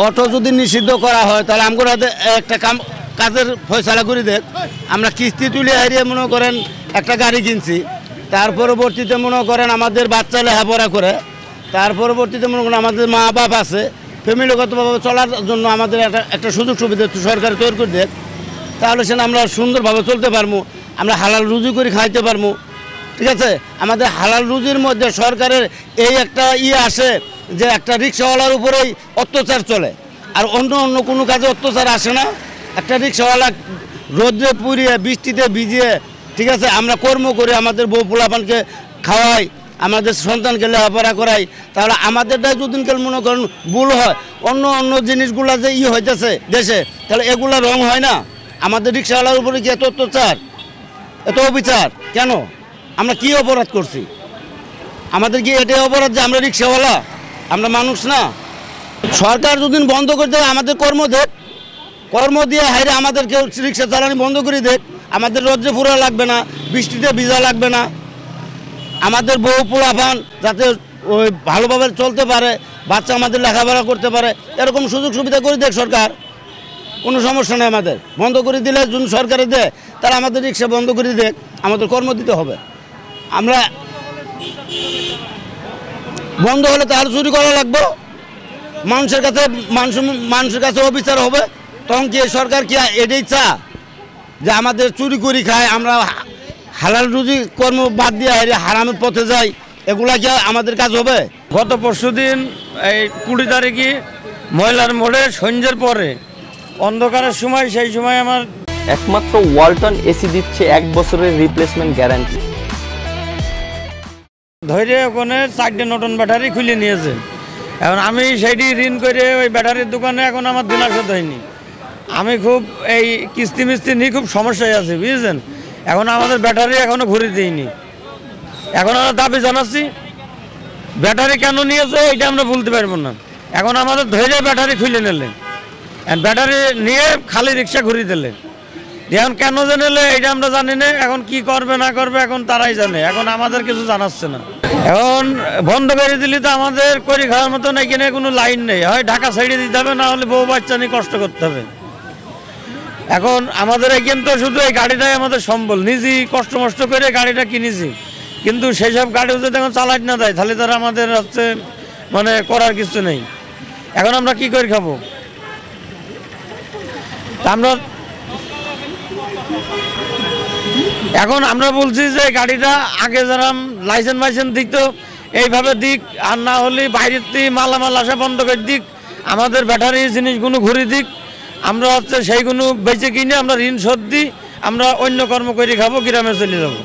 Auto যদি নিষিদ্ধ করা হয় তাহলে আমরা একটা কাজের ফয়সালা করে দেখ। আমরা কিস্তি তুলে হারিয়ে মনে করেন একটা গাড়ি কিনছি, তার পরবর্তীতে মনে করেন আমাদের বাচ্চা লেখাপড়া করে, তার পরবর্তীতে মনে করেন আমাদের মা বাপ আছে, ফ্যামিলিগতভাবে চলার জন্য আমাদের একটা সুযোগ সুবিধা সরকার তৈরি করে দেখ, তাহলে সেটা আমরা সুন্দরভাবে চলতে পারবো, আমরা হালাল রুজি করে খাইতে পারবো। ঠিক আছে, আমাদের হালাল রুজির মধ্যে সরকারের এই একটা আসে যে একটা রিক্সাওয়ালার উপরেই অত্যাচার চলে, আর অন্য অন্য কোনো কাজে অত্যাচার আসে না। একটা রিক্সাওয়ালা রোদ্রে পুড়িয়ে বৃষ্টিতে ভিজিয়ে, ঠিক আছে, আমরা কর্ম করে আমাদের বউ পোলাপানকে খাওয়াই, আমাদের সন্তানকে লেখাপড়া করাই, তাহলে আমাদেরটাই যদিনকাল মনে করেন ভুল হয়, অন্য অন্য জিনিসগুলা যে হইতেছে দেশে, তাহলে এগুলা রং হয় না। আমাদের রিক্সাওয়ালার উপরে কি এত অত্যাচার, এত অবিচার কেন? আমরা কি অপরাধ করছি? আমাদের কি এটাই অপরাধ যে আমরা রিক্সাওয়ালা, আমরা মানুষ না? সরকার যদি বন্ধ করে দেয় আমাদের কর্ম দিয়ে হাইরে আমাদেরকে রিক্সা চালানি বন্ধ করে দেখ, আমাদের রোদ্রে পুরা লাগবে না, বৃষ্টিতে ভিজা লাগবে না, আমাদের বউ পোলাপান যাতে ওই ভালোভাবে চলতে পারে, বাচ্চা আমাদের লেখাপড়া করতে পারে, এরকম সুযোগ সুবিধা করে দেখ সরকার। কোনো সমস্যা নেই, আমাদের বন্ধ করে দিলে যদি সরকারে দেয় তাহলে আমাদের রিক্সা বন্ধ করে দেখ, আমাদের কর্ম দিতে হবে। আমরা বন্ধ হলে তাহলে চুরি করা লাগবে, মানুষের কাছে অবিচার হবে, তখন কি সরকার কি এটাই চা যে আমাদের চুরি করি খায়, আমরা হালাল রুজি কর্ম বাদ দিয়ে হারামের পথে যাই, এগুলা কি আমাদের কাজ হবে? গত পরশুদিন এই 20 তারিখে ময়লার মোড়ে সন্ধ্যের পরে অন্ধকারের সময়, সেই সময় আমার একমাত্র ওয়ালটন এসি দিচ্ছে 1 বছরের রিপ্লেসমেন্ট গ্যারান্টি। ধৈর্য ওখানে 4টে নতুন ব্যাটারি খুলে নিয়েছে। এখন আমি সেইটি ঋণ করে ওই ব্যাটারির দোকানে এখন আমার দিনার শোধ হয়নি। আমি খুব এই কিস্তি মিস্তি নিয়ে খুব সমস্যায় আছি, বুঝেছেন। এখন আমাদের ব্যাটারি এখনও ঘুরে দিইনি। এখন আমরা দাবি জানাচ্ছি, ব্যাটারি কেন নিয়েছে এটা আমরা বলতে পারবো না। এখন আমাদের ধৈর্য ব্যাটারি খুলে নিলেন, ব্যাটারি নিয়ে খালি রিক্সা ঘুরিয়ে দিলেন। এখন কেন জানালে এটা আমরা জানি না। এখন কি করবে না করবে এখন তারাই জানে, এখন আমাদের কিছু জানাচ্ছে না। এখন বন্ধ করে দিলে তো আমাদের করি খাওয়ার মতন এখানে কোনো লাইন নেই, হয় ঢাকা সাইডে দিতে হবে, না হলে বউ বাচ্চা নিয়ে কষ্ট করতে হবে। এখন আমাদের এখান তো শুধু এই গাড়িটাই আমাদের সম্বল, নিজেই কষ্ট মষ্ট করে গাড়িটা কিনেছি, কিন্তু সেই সব গাড়িও যদি এখন চালাইতে না দেয় তাহলে তারা আমাদের হচ্ছে মানে করার কিছু নেই। এখন আমরা কি করে খাবো? আমরা বলছি যে গাড়িটা আগে যারা লাইসেন্স মাইসেন্স দিত এইভাবে দিক, আর না হলে বাইরের থেকে মালামাল আসা বন্ধ করে দিক, আমাদের ব্যাটারি জিনিসগুলো ঘুরে দিক, আমরা হচ্ছে সেইগুলো বেঁচে কিনে আমরা ঋণ শোধ দিই, আমরা অন্য কর্ম করে খাবো, গ্রামে চলে যাবো।